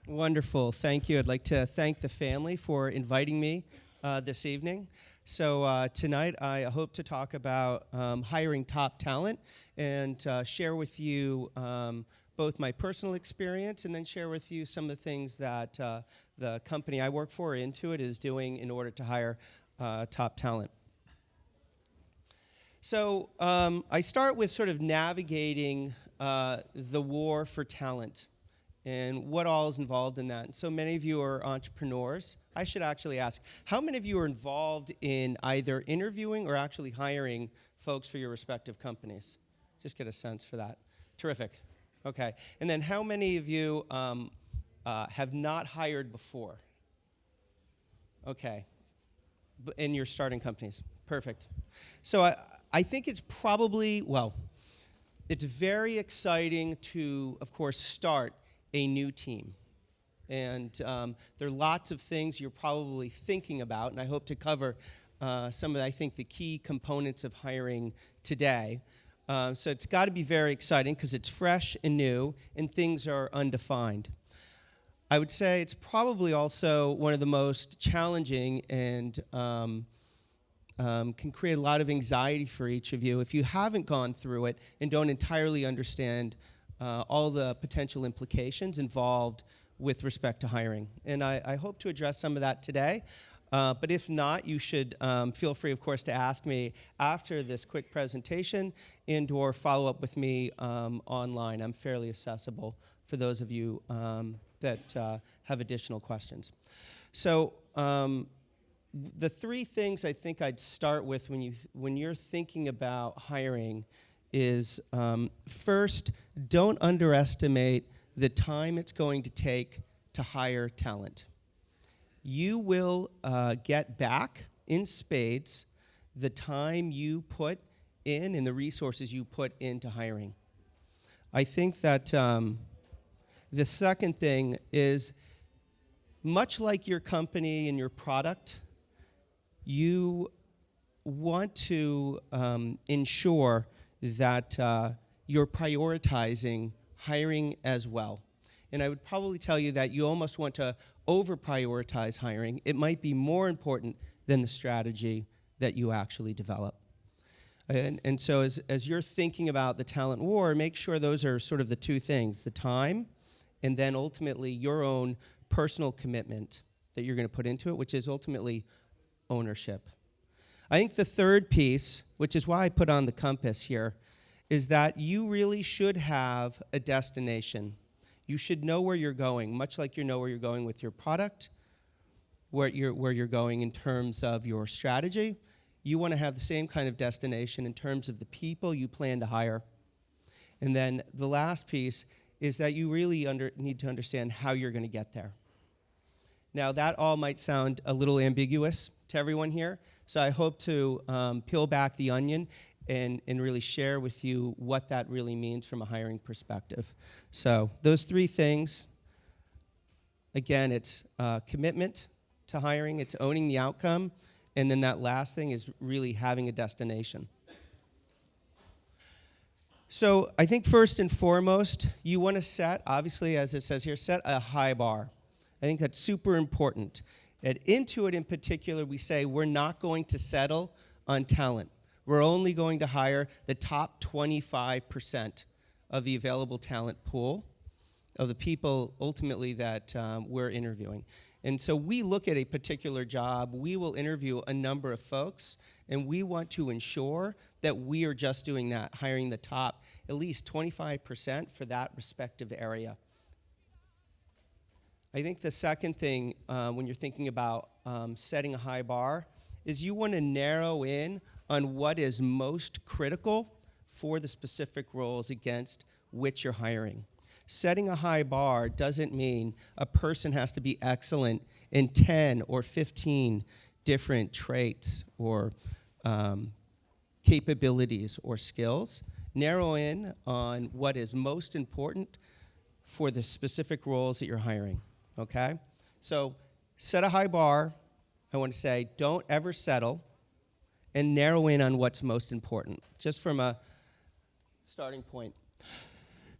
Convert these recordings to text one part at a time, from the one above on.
Wonderful. Thank you. I'd like to thank the family for inviting me this evening. So tonight I hope to talk about hiring top talent and share with you both my personal experience and then share with you some of the things that the company I work for, Intuit, is doing in order to hire top talent. So I start with sort of navigating the war for talent and what all is involved in that. And so many of you are entrepreneurs. I should actually ask, how many of you are involved in either interviewing or actually hiring folks for your respective companies? Just get a sense for that. Terrific. Okay. And then how many of you have not hired before? Okay. In your starting companies. Perfect. So I think it's probably, well, it's very exciting to, of course, start a new team. And there are lots of things you're probably thinking about, and I hope to cover some of, I think, the key components of hiring today. So it's got to be very exciting because it's fresh and new, and things are undefined. I would say it's probably also one of the most challenging and can create a lot of anxiety for each of you if you haven't gone through it and don't entirely understand all the potential implications involved with respect to hiring. And I hope to address some of that today. But if not, you should feel free, of course, to ask me after this quick presentation and or follow up with me online. I'm fairly accessible for those of you that have additional questions. So the three things I think I'd start with when you're thinking about hiring is first, don't underestimate the time it's going to take to hire talent. You will get back in spades the time you put in and the resources you put into hiring. I think that the second thing is, much like your company and your product, you want to ensure that you're prioritizing hiring as well. And I would probably tell you that you almost want to over-prioritize hiring. It might be more important than the strategy that you actually develop. And so as you're thinking about the talent war, make sure those are sort of the two things, the time and then ultimately your own personal commitment that you're going to put into it, which is ultimately ownership. I think the third piece, which is why I put on the compass here, is that you really should have a destination. You should know where you're going, much like you know where you're going with your product, where you're going in terms of your strategy. You want to have the same kind of destination in terms of the people you plan to hire. And then the last piece is that you really need to understand how you're going to get there. Now, that all might sound a little ambiguous to everyone here, so I hope to peel back the onion and really share with you what that really means from a hiring perspective. So those three things, again, it's commitment to hiring, it's owning the outcome, and then that last thing is really having a destination. So I think first and foremost, you want to set, obviously, as it says here, set a high bar. I think that's super important. At Intuit in particular, we say we're not going to settle on talent. We're only going to hire the top 25% of the available talent pool of the people ultimately that we're interviewing. And so we look at a particular job, we will interview a number of folks, and we want to ensure that we are just doing that, hiring the top at least 25% for that respective area. I think the second thing when you're thinking about setting a high bar is you want to narrow in on what is most critical for the specific roles against which you're hiring. Setting a high bar doesn't mean a person has to be excellent in 10 or 15 different traits or capabilities or skills. Narrow in on what is most important for the specific roles that you're hiring, okay? So set a high bar. I want to say don't ever settle, and narrow in on what's most important, just from a starting point.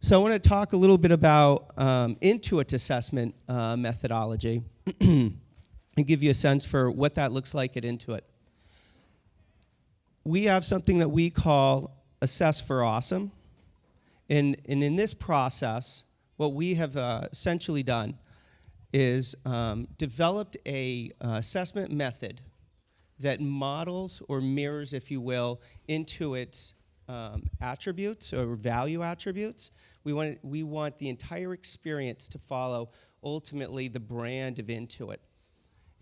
So I want to talk a little bit about Intuit's assessment methodology and give you a sense for what that looks like at Intuit. We have something that we call Assess for Awesome. And in this process, what we have essentially done is developed a assessment method that models or mirrors, if you will, Intuit's attributes or value attributes. We want the entire experience to follow ultimately the brand of Intuit.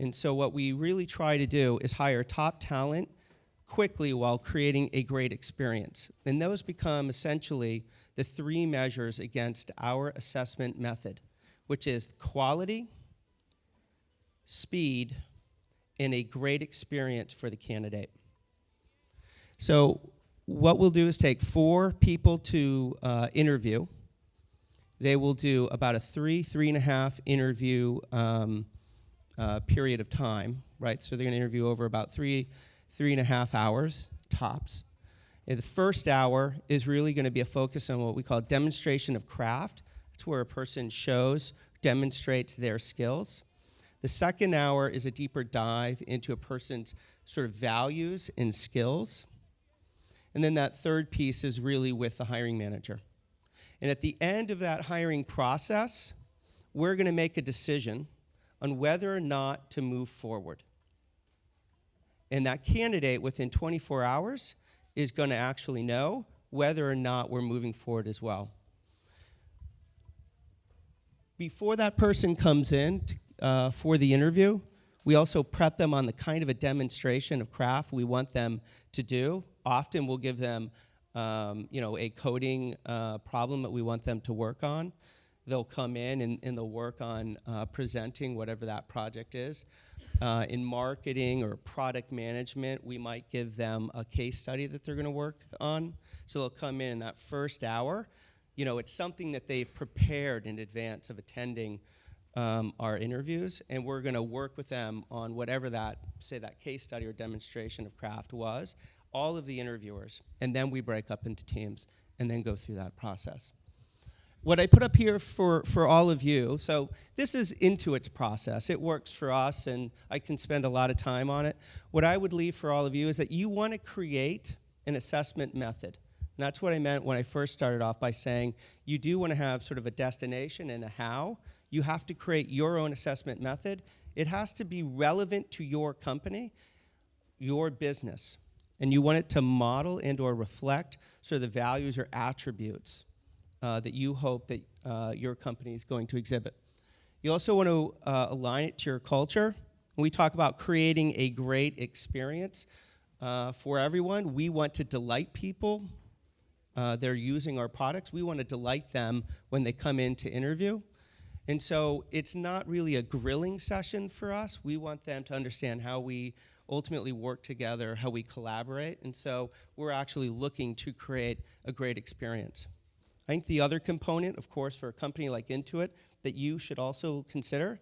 And so what we really try to do is hire top talent quickly while creating a great experience. And those become essentially the three measures against our assessment method, which is quality, speed, and a great experience for the candidate. So what we'll do is take 4 people to interview. They will do about a 3.5 interview period of time, right? So they're going to interview over about 3.5 hours tops. And the first hour is really going to be a focus on what we call demonstration of craft. It's where a person demonstrates their skills. The second hour is a deeper dive into a person's sort of values and skills. And then that third piece is really with the hiring manager. And at the end of that hiring process, we're going to make a decision on whether or not to move forward. And that candidate, within 24 hours, is going to actually know whether or not we're moving forward as well. Before that person comes in for the interview, we also prep them on the kind of a demonstration of craft we want them to do. Often we'll give them a coding problem that we want them to work on. They'll come in and they'll work on presenting whatever that project is. In marketing or product management, we might give them a case study that they're going to work on. So they'll come in that first hour. It's something that they've prepared in advance of attending our interviews, and we're going to work with them on whatever that case study or demonstration of craft was, all of the interviewers, and then we break up into teams and then go through that process. What I put up here for all of you, so this is Intuit's process. It works for us, and I can spend a lot of time on it. What I would leave for all of you is that you want to create an assessment method. And that's what I meant when I first started off by saying you do want to have sort of a destination and a how. You have to create your own assessment method. It has to be relevant to your company, your business. And you want it to model and or reflect sort of the values or attributes that you hope that your company is going to exhibit. You also want to align it to your culture. When we talk about creating a great experience for everyone, we want to delight people. They're using our products. We want to delight them when they come in to interview. And so it's not really a grilling session for us. We want them to understand how we ultimately work together, how we collaborate. And so we're actually looking to create a great experience. I think the other component, of course, for a company like Intuit that you should also consider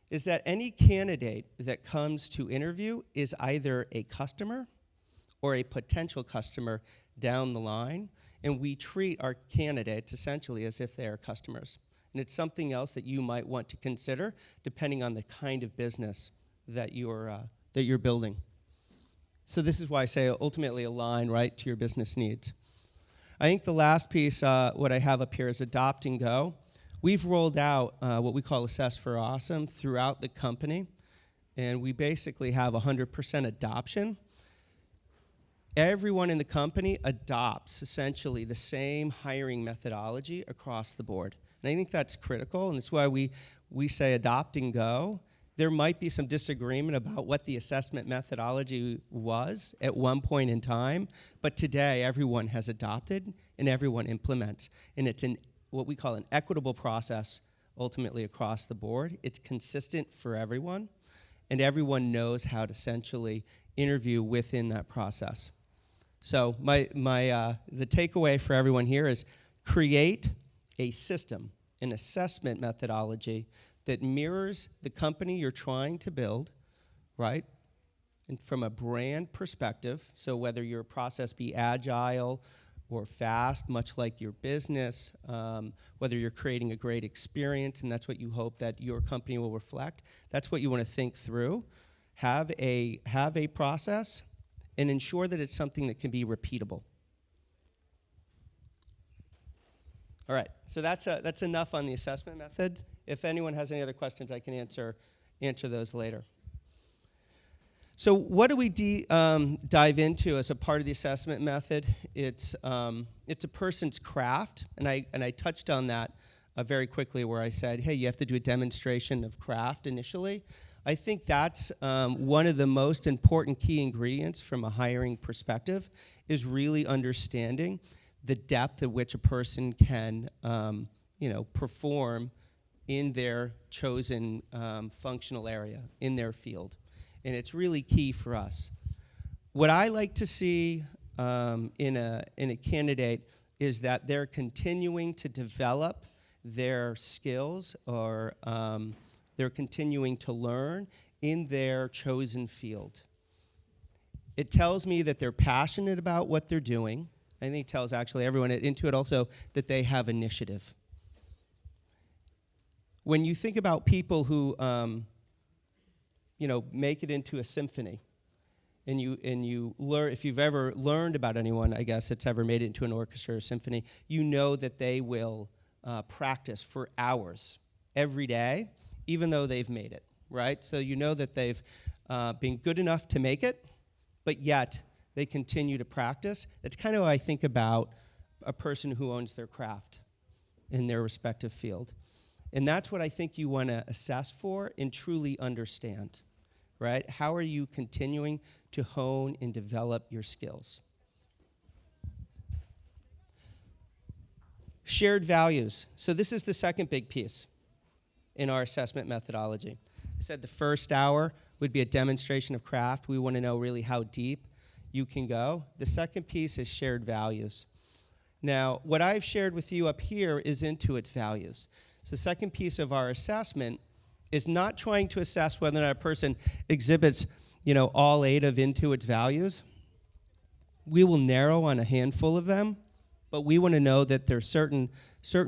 is that any candidate that comes to interview is either a customer or a potential customer down the line, and we treat our candidates essentially as if they are customers. And it's something else that you might want to consider depending on the kind of business that you're building. So this is why I say ultimately align right to your business needs. I think the last piece, what I have up here is adopt and go. We've rolled out what we call Assess for Awesome throughout the company, and we basically have 100% adoption. Everyone in the company adopts essentially the same hiring methodology across the board. And I think that's critical, and that's why we say adopt and go. There might be some disagreement about what the assessment methodology was at one point in time, but today everyone has adopted and everyone implements. And it's what we call an equitable process ultimately across the board. It's consistent for everyone, and everyone knows how to essentially interview within that process. So the takeaway for everyone here is create a system, an assessment methodology that mirrors the company you're trying to build, right? And from a brand perspective, so whether your process be agile or fast, much like your business, whether you're creating a great experience, and that's what you hope that your company will reflect. That's what you want to think through. Have a process, and ensure that it's something that can be repeatable. All right, so that's enough on the assessment methods. If anyone has any other questions, I can answer those later. So what do we dive into as a part of the assessment method? It's a person's craft, and I touched on that very quickly, where I said, hey, you have to do a demonstration of craft initially. I think that's one of the most important key ingredients from a hiring perspective, is really understanding the depth at which a person can perform in their chosen functional area, in their field. And it's really key for us. What I like to see in a candidate is that they're continuing to develop their skills, or they're continuing to learn in their chosen field. It tells me that they're passionate about what they're doing. I think it tells actually everyone at Intuit also that they have initiative. When you think about people who make it into a symphony, and you learn, if you've ever learned about anyone, I guess, that's ever made it into an orchestra or symphony, you know that they will practice for hours every day, even though they've made it, right? So you know that they've been good enough to make it, but yet they continue to practice. That's kind of how I think about a person who owns their craft in their respective field. And that's what I think you want to assess for and truly understand, right? How are you continuing to hone and develop your skills? Shared values. So this is the second big piece in our assessment methodology. I said the first hour would be a demonstration of craft. We want to know really how deep you can go. The second piece is shared values. Now, what I've shared with you up here is Intuit's values. So the second piece of our assessment is not trying to assess whether or not a person exhibits, all 8 of Intuit's values. We will narrow on a handful of them, but we want to know that there are certain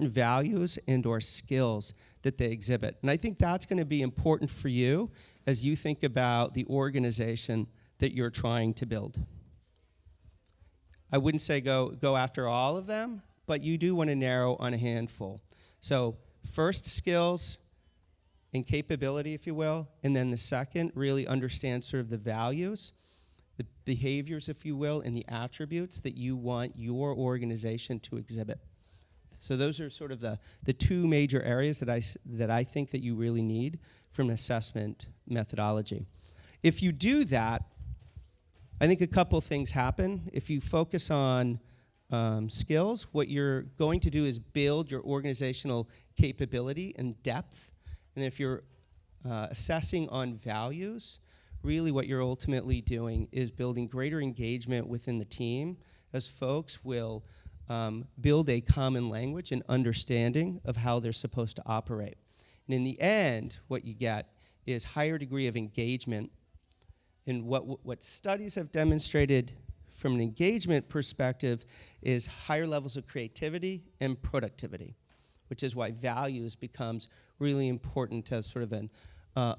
values and or skills that they exhibit. And I think that's going to be important for you as you think about the organization that you're trying to build. I wouldn't say go after all of them, but you do want to narrow on a handful. So first, skills and capability, if you will, and then the second, really understand sort of the values, the behaviors, if you will, and the attributes that you want your organization to exhibit. So those are sort of the two major areas that I think that you really need from an assessment methodology. If you do that, I think a couple things happen. If you focus on skills, what you're going to do is build your organizational capability and depth. And if you're assessing on values, really what you're ultimately doing is building greater engagement within the team, as folks will build a common language and understanding of how they're supposed to operate. And in the end, what you get is higher degree of engagement. And what studies have demonstrated from an engagement perspective is higher levels of creativity and productivity, which is why values becomes really important as sort of an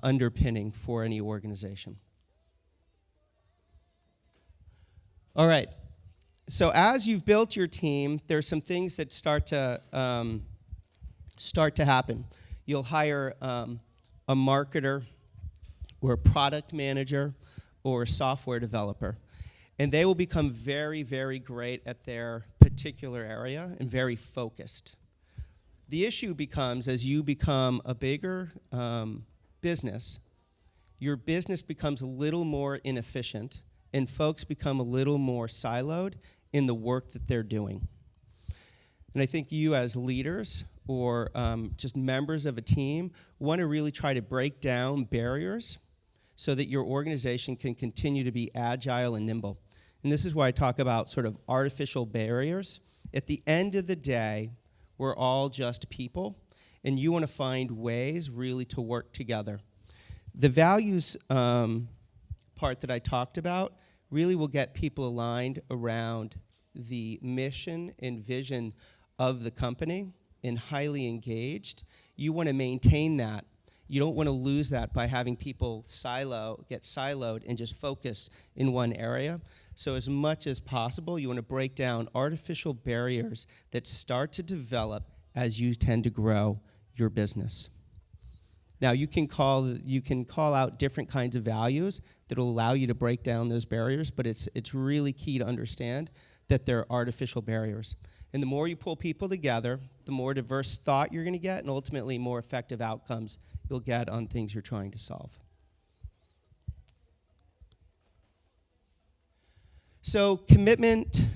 underpinning for any organization. All right. So as you've built your team, there's some things that start to happen. You'll hire a marketer or a product manager or a software developer, and they will become very, very great at their particular area and very focused. The issue becomes, as you become a bigger business, your business becomes a little more inefficient, and folks become a little more siloed in the work that they're doing. And I think you as leaders or just members of a team want to really try to break down barriers so that your organization can continue to be agile and nimble. And this is why I talk about sort of artificial barriers. At the end of the day, we're all just people, and you want to find ways really to work together. The values part that I talked about really will get people aligned around the mission and vision of the company and highly engaged, you want to maintain that. You don't want to lose that by having people get siloed and just focus in one area. So as much as possible, you want to break down artificial barriers that start to develop as you tend to grow your business. Now, you can call out different kinds of values that will allow you to break down those barriers, but it's really key to understand that they're artificial barriers. And the more you pull people together, the more diverse thought you're going to get, and ultimately more effective outcomes you'll get on things you're trying to solve. So commitment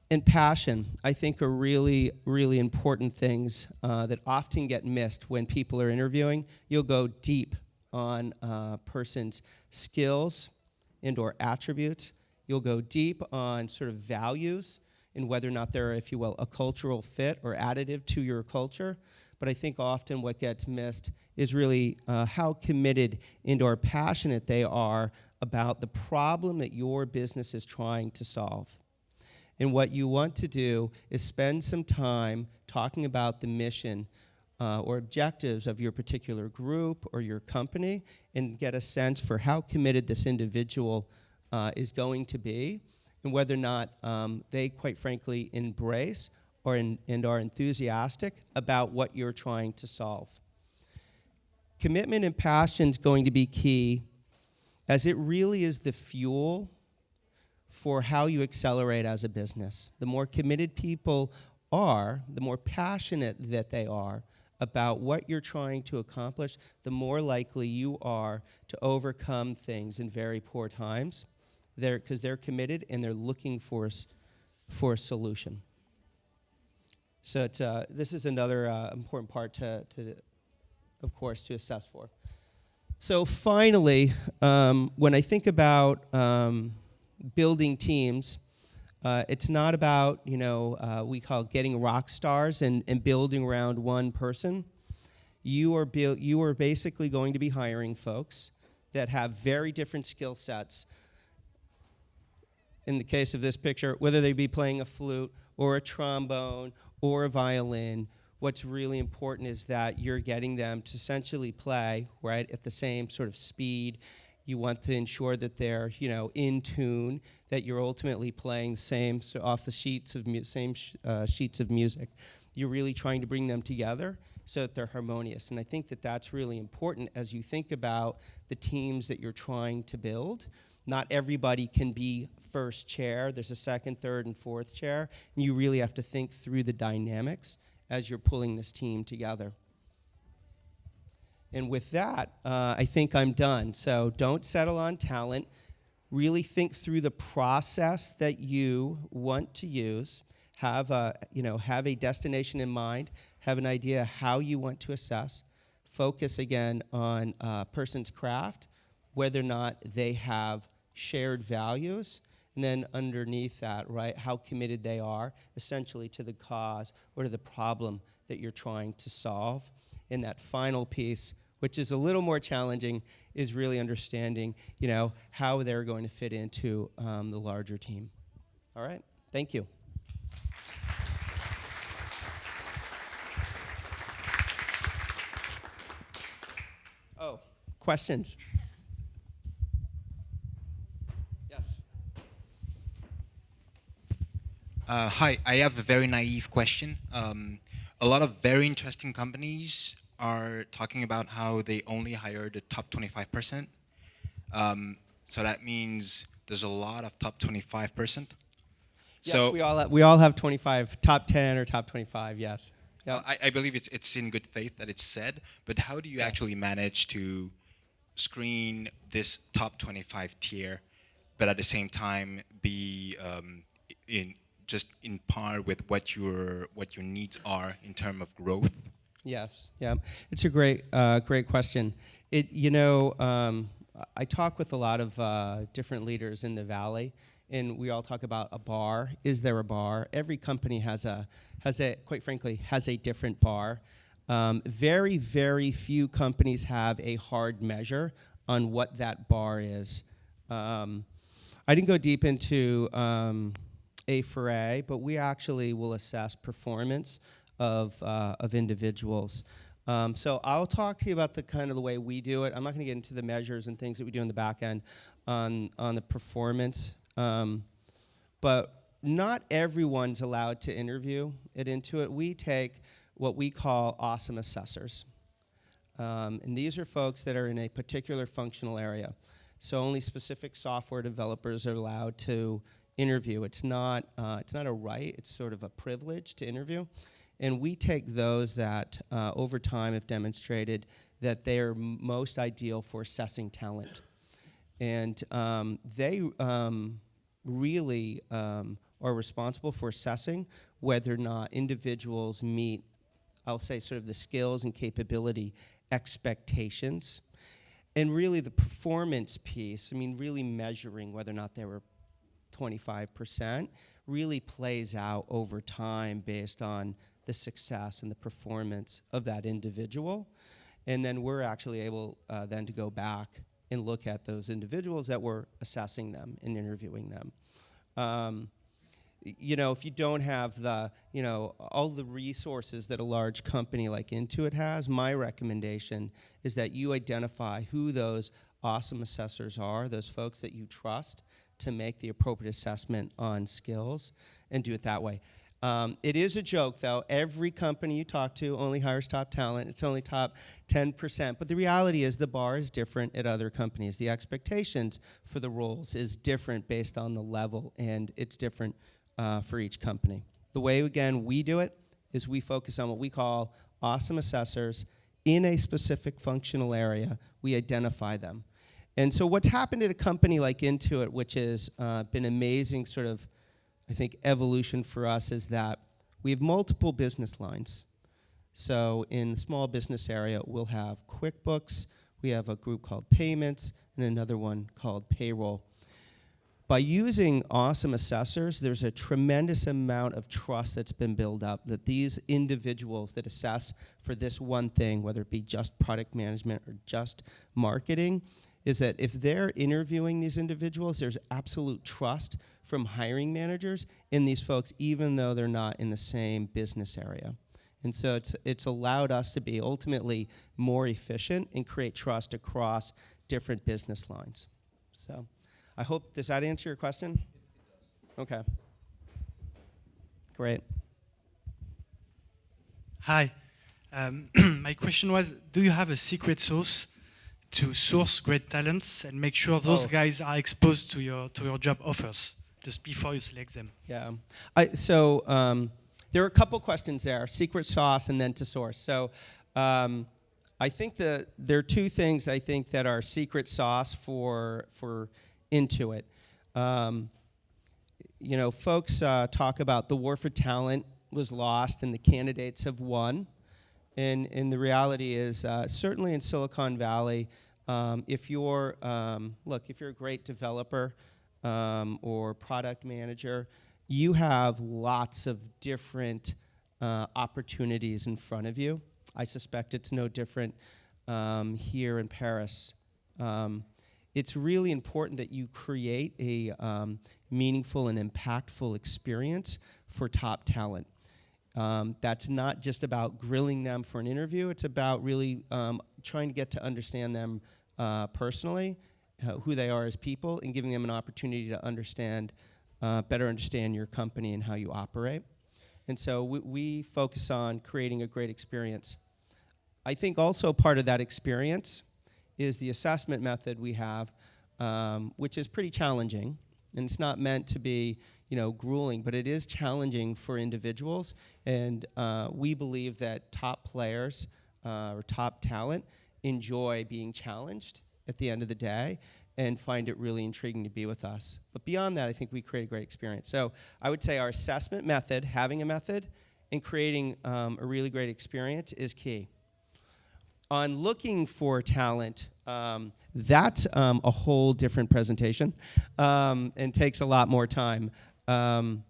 and passion, I think, are really, really important things that often get missed when people are interviewing. You'll go deep on a person's skills and or attributes. You'll go deep on sort of values and whether or not they're, if you will, a cultural fit or additive to your culture. But I think often what gets missed is really how committed and or passionate they are about the problem that your business is trying to solve. And what you want to do is spend some time talking about the mission or objectives of your particular group or your company and get a sense for how committed this individual is going to be and whether or not they, quite frankly, embrace and are enthusiastic about what you're trying to solve. Commitment and passion is going to be key, as it really is the fuel for how you accelerate as a business. The more committed people are, the more passionate that they are about what you're trying to accomplish, the more likely you are to overcome things in very poor times, because they're committed and they're looking for a solution. So this is another important part to, of course, to assess for. So finally, when I think about building teams, it's not about, we call it getting rock stars and building around one person. You are basically going to be hiring folks that have very different skill sets. In the case of this picture, whether they be playing a flute or a trombone or a violin, what's really important is that you're getting them to essentially play, right, at the same sort of speed. You want to ensure that they're, in tune, that you're ultimately playing the same off the sheets of music. You're really trying to bring them together so that they're harmonious. And I think that that's really important as you think about the teams that you're trying to build. Not everybody can be first chair. There's a second, third, and fourth chair. And you really have to think through the dynamics as you're pulling this team together. And with that, I think I'm done. So don't settle on talent. Really think through the process that you want to use. Have a destination in mind. Have an idea how you want to assess. Focus again on a person's craft, whether or not they have shared values, and then underneath that, right, how committed they are essentially to the cause or to the problem that you're trying to solve. And that final piece, which is a little more challenging, is really understanding, how they're going to fit into the larger team. All right, thank you. Oh, questions? Hi, I have a very naive question. A lot of very interesting companies are talking about how they only hire the top 25%. So that means there's a lot of top 25%. Yes, so we all have 25, top 10 or top 25, yes. Yep. I believe it's in good faith that it's said, but how do you actually manage to screen this top 25 tier, but at the same time be in par with what your needs are in terms of growth? Yes, yeah, it's a great question. I talk with a lot of different leaders in the Valley, and we all talk about a bar. Is there a bar? Every company has a quite frankly has a different bar. Very, very few companies have a hard measure on what that bar is. I didn't go deep into A for A, but we actually will assess performance of individuals. So I'll talk to you about the kind of the way we do it. I'm not going to get into the measures and things that we do in the back end on the performance. But not everyone's allowed to interview at Intuit. We take what we call awesome assessors. And these are folks that are in a particular functional area. So only specific software developers are allowed to interview. It's not a right, it's sort of a privilege to interview. And we take those that over time have demonstrated that they are most ideal for assessing talent. And they really are responsible for assessing whether or not individuals meet, I'll say, sort of the skills and capability expectations. And really the performance piece, I mean, really measuring whether or not they were 25%, really plays out over time based on the success and the performance of that individual. And then we're actually able then to go back and look at those individuals that were assessing them and interviewing them. If you don't have the, all the resources that a large company like Intuit has, my recommendation is that you identify who those awesome assessors are, those folks that you trust to make the appropriate assessment on skills, and do it that way. It is a joke, though. Every company you talk to only hires top talent. It's only top 10%. But the reality is the bar is different at other companies. The expectations for the roles is different based on the level, and it's different for each company. The way, again, we do it is we focus on what we call awesome assessors in a specific functional area. We identify them. And so what's happened at a company like Intuit, which has been amazing sort of, I think, evolution for us, is that we have multiple business lines. So in the small business area, we'll have QuickBooks, we have a group called Payments, and another one called Payroll. By using awesome assessors, there's a tremendous amount of trust that's been built up that these individuals that assess for this one thing, whether it be just product management or just marketing, is that if they're interviewing these individuals, there's absolute trust from hiring managers in these folks, even though they're not in the same business area. And so it's allowed us to be ultimately more efficient and create trust across different business lines. So I hope, does that answer your question? It does. Okay. Great. Hi. My question was, do you have a secret sauce to source great talents and make sure those guys are exposed to your job offers just before you select them? Yeah. There are a couple questions there, secret sauce and then to source. So I think that there are two things I think that are secret sauce for Intuit. Folks talk about the war for talent was lost and the candidates have won. And the reality is, certainly in Silicon Valley, if you're a great developer or product manager, you have lots of different opportunities in front of you. I suspect it's no different here in Paris. It's really important that you create a meaningful and impactful experience for top talent. That's not just about grilling them for an interview. It's about really trying to get to understand them personally, who they are as people, and giving them an opportunity to better understand your company and how you operate. And so we focus on creating a great experience. I think also part of that experience is the assessment method we have, which is pretty challenging. And it's not meant to be grueling, but it is challenging for individuals. And we believe that top players or top talent enjoy being challenged at the end of the day and find it really intriguing to be with us. But beyond that, I think we create a great experience. So I would say our assessment method, having a method, and creating a really great experience is key. On looking for talent, that's a whole different presentation and takes a lot more time. And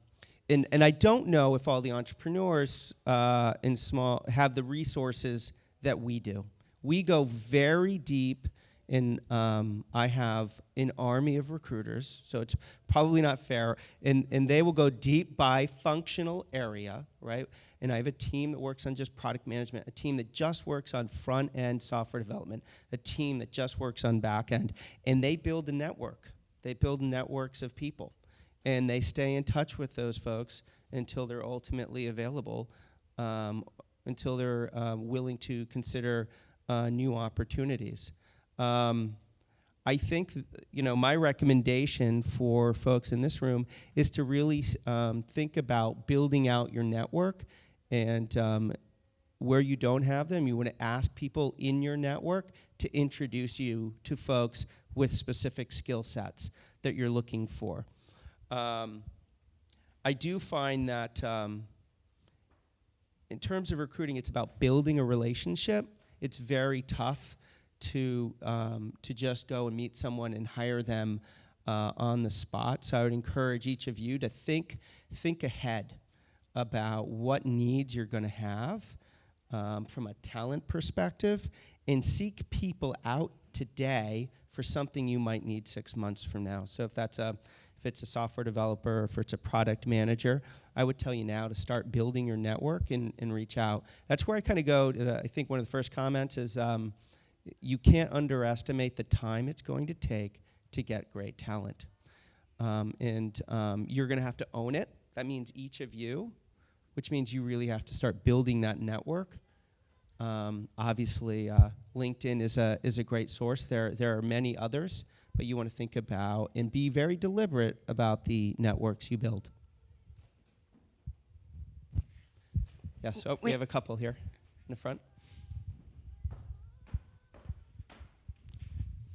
I don't know if all the entrepreneurs in small have the resources that we do. We go very deep and I have an army of recruiters, so it's probably not fair, and they will go deep by functional area, right? And I have a team that works on just product management, a team that just works on front-end software development, a team that just works on back-end, and they build a network. They build networks of people, and they stay in touch with those folks until they're ultimately available, until they're willing to consider new opportunities. I think, my recommendation for folks in this room is to really think about building out your network, and where you don't have them, you want to ask people in your network to introduce you to folks with specific skill sets that you're looking for. I do find that in terms of recruiting, it's about building a relationship. It's very tough to just go and meet someone and hire them on the spot. So I would encourage each of you to think ahead about what needs you're going to have from a talent perspective, and seek people out today for something you might need 6 months from now. So if it's a software developer, or if it's a product manager, I would tell you now to start building your network and reach out. That's where I kind of go to I think one of the first comments is you can't underestimate the time it's going to take to get great talent. And you're going to have to own it. That means each of you, which means you really have to start building that network. Obviously, LinkedIn is a great source. There are many others, but you want to think about and be very deliberate about the networks you build. Yes, we have a couple here in the front.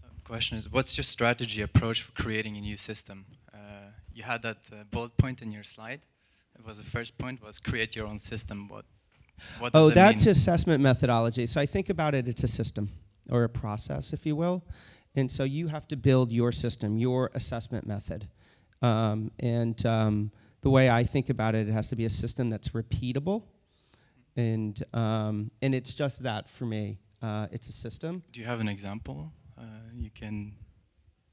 So the question is, what's your strategy approach for creating a new system? You had that bullet point in your slide. It was the first point, was create your own system. What does that that's mean? assessment methodology. So I think about it's a system or a process, if you will. And so you have to build your system, your assessment method. The way I think about it has to be a system that's repeatable. And it's just that for me. It's a system. Do you have an example? You can.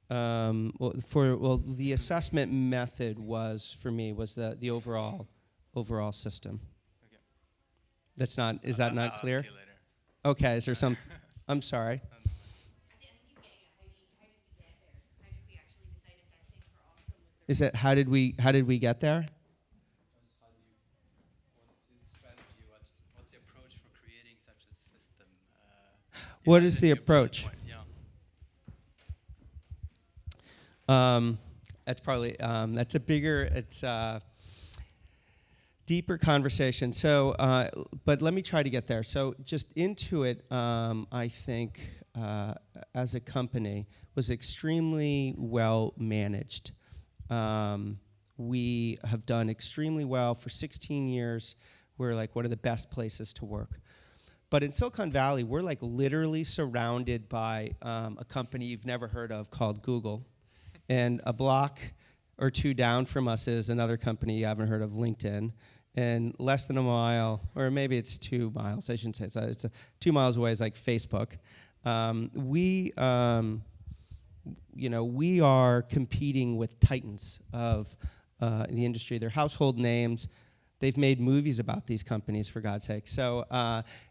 The assessment method was the overall system. Okay. That's not. Is that not I'll clear? ask you later. Okay. Is there some? I'm sorry. Is it how did we get there? What's the strategy? What's the approach for creating such a system? What is the approach? Yeah. That's probably that's a bigger, it's a deeper conversation. So, but let me try to get there. So, just Intuit, I think, as a company, was extremely well managed. We have done extremely well for 16 years. We're like one of the best places to work. But in Silicon Valley, we're like literally surrounded by a company you've never heard of called Google. And a block or two down from us is another company you haven't heard of, LinkedIn. And less than a mile, or maybe it's 2 miles, I shouldn't say it's 2 miles away is like Facebook. We are competing with titans of the industry. They're household names. They've made movies about these companies, for God's sake. So,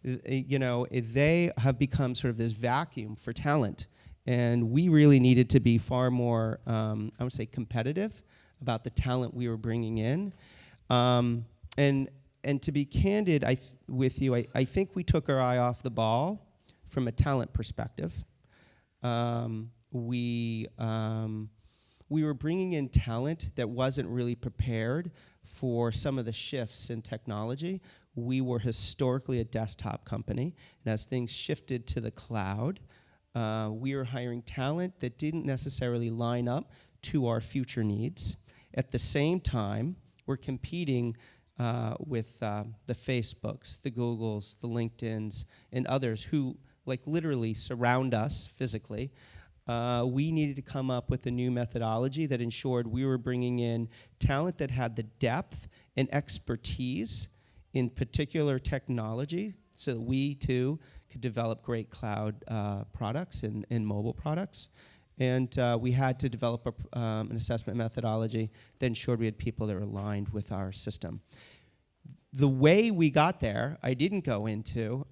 they have become sort of this vacuum for talent. And we really needed to be far more, I would say, competitive about the talent we were bringing in. And to be candid with you, I think we took our eye off the ball from a talent perspective. We were bringing in talent that wasn't really prepared for some of the shifts in technology. We were historically a desktop company, and as things shifted to the cloud, we were hiring talent that didn't necessarily line up to our future needs. At the same time, we're competing with the Facebooks, the Googles, the LinkedIns, and others who like literally surround us physically. We needed to come up with a new methodology that ensured we were bringing in talent that had the depth and expertise in particular technology so that we, too, could develop great cloud products and mobile products. And we had to develop an assessment methodology that ensured we had people that were aligned with our system. The way we got there, I didn't go into,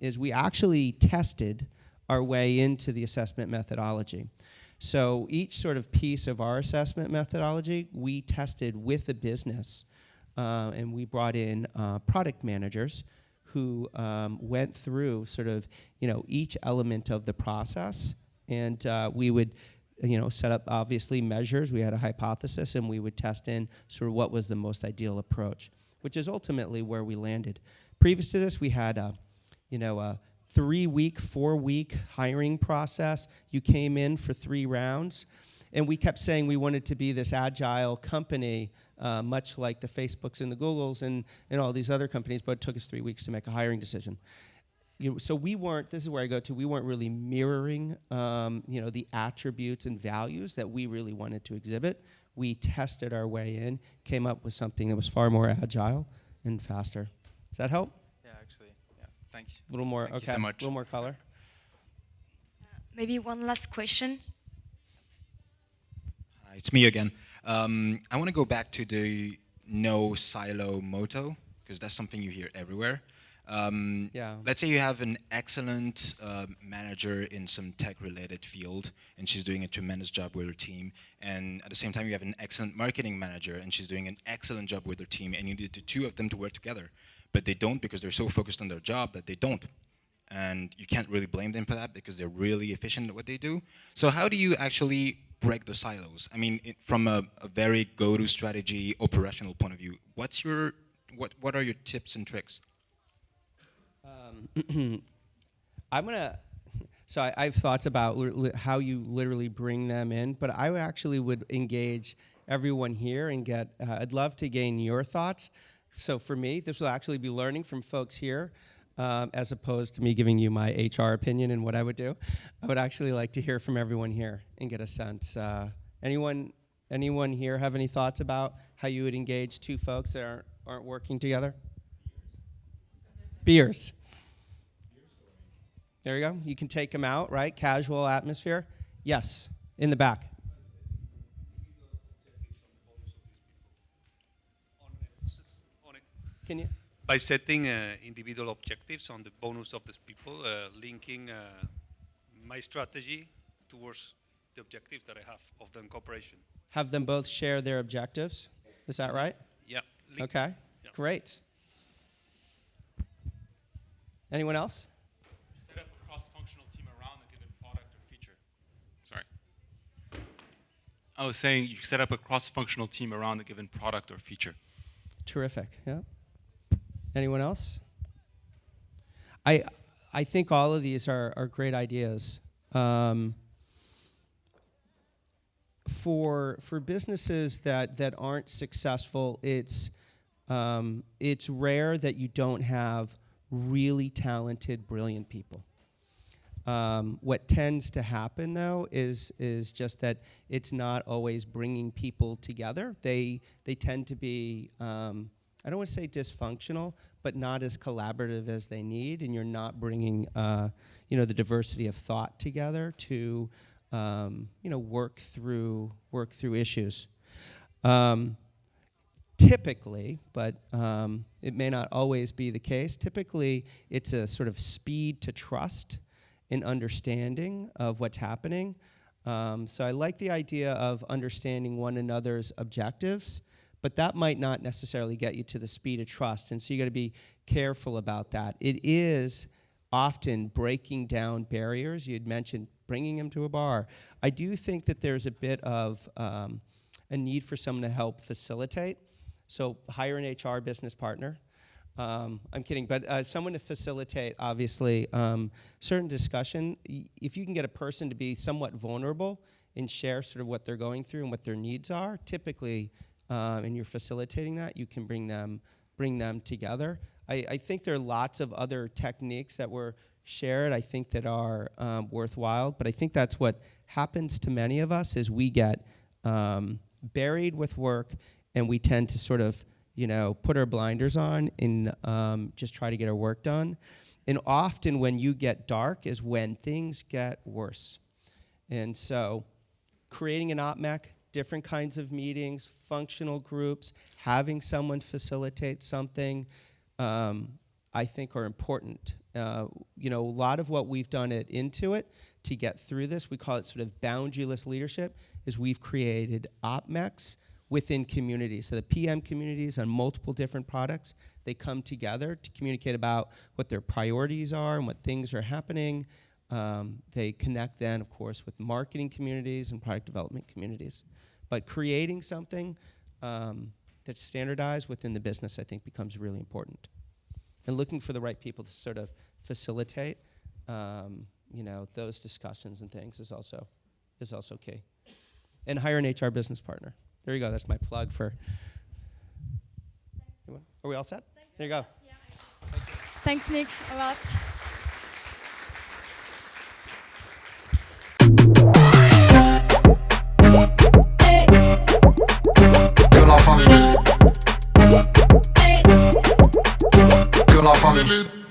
is we actually tested our way into the assessment methodology. So each sort of piece of our assessment methodology, we tested with the business, and we brought in product managers who went through sort of, each element of the process, and we would, set up obviously measures. We had a hypothesis, and we would test in sort of what was the most ideal approach, which is ultimately where we landed. Previous to this, we had a 3-week, 4-week hiring process. You came in for 3 rounds, and we kept saying we wanted to be this agile company, much like the Facebooks and the Googles and all these other companies, but it took us 3 weeks to make a hiring decision. So we weren't, this is where I go to, we weren't really mirroring the attributes and values that we really wanted to exhibit. We tested our way in, came up with something that was far more agile and faster. Does that help? Yeah, actually, yeah. Thanks. A little more, Thank you okay, so much. a little more color. Maybe one last question. Hi, it's me again. I want to go back to the no silo moto, because that's something you hear everywhere. Yeah. Let's say you have an excellent manager in some tech-related field, and she's doing a tremendous job with her team. And at the same time, you have an excellent marketing manager, and she's doing an excellent job with her team. And you need the 2 of them to work together, but they don't because they're so focused on their job that they don't. And you can't really blame them for that because they're really efficient at what they do. So how do you actually break the silos? I mean, from a very go-to strategy, operational point of view, what are your tips and tricks? So I have thoughts about how you literally bring them in, but I actually would engage everyone here and I'd love to gain your thoughts. So for me, this will actually be learning from folks here, as opposed to me giving you my HR opinion and what I would do. I would actually like to hear from everyone here and get a sense. Anyone here have any thoughts about how you would engage 2 folks that aren't working together? Beers. There you go. You can take them out, right? Casual atmosphere. Yes, in the back. Can you? By setting individual objectives on the bonus of these people, linking my strategy towards the objectives that I have of the incorporation. Have them both share their objectives. Is that right? Yeah. Okay, Yeah. Great. Anyone else? Set up a cross-functional team around a given product or feature. Sorry. I was saying you set up a cross-functional team around a given product or feature. Terrific. Yeah. Anyone else? I think all of these are great ideas. For businesses that aren't successful, it's rare that you don't have really talented, brilliant people. What tends to happen, though, is just that it's not always bringing people together. They tend to be, I don't want to say dysfunctional, but not as collaborative as they need, and you're not bringing, the diversity of thought together to, work through issues. Typically, but it may not always be the case, typically it's a sort of speed to trust and understanding of what's happening. So I like the idea of understanding one another's objectives, but that might not necessarily get you to the speed of trust, and so you got to be careful about that. It is often breaking down barriers. You had mentioned bringing them to a bar. I do think that there's a bit of a need for someone to help facilitate. So hire an HR business partner. I'm kidding, but someone to facilitate, obviously, certain discussion. If you can get a person to be somewhat vulnerable and share sort of what they're going through and what their needs are, typically, and you're facilitating that, you can bring them together. I think there are lots of other techniques that were shared, I think, that are worthwhile, but I think that's what happens to many of us is we get buried with work, and we tend to sort of, put our blinders on and just try to get our work done. And often when you get dark is when things get worse. And so creating an OpMech, different kinds of meetings, functional groups, having someone facilitate something, I think are important. You know, a lot of what we've done at Intuit to get through this, we call it sort of boundaryless leadership, is we've created OpMechs within communities. So the PM communities on multiple different products, they come together to communicate about what their priorities are and what things are happening. They connect then, of course, with marketing communities and product development communities. But creating something that's standardized within the business, I think, becomes really important. And looking for the right people to sort of facilitate, you know, those discussions and things is also key. And hire an HR business partner. There you go. That's my plug for. Are we all set? Thanks there you go. Yeah. Thanks, Nick, a lot. Que la famille.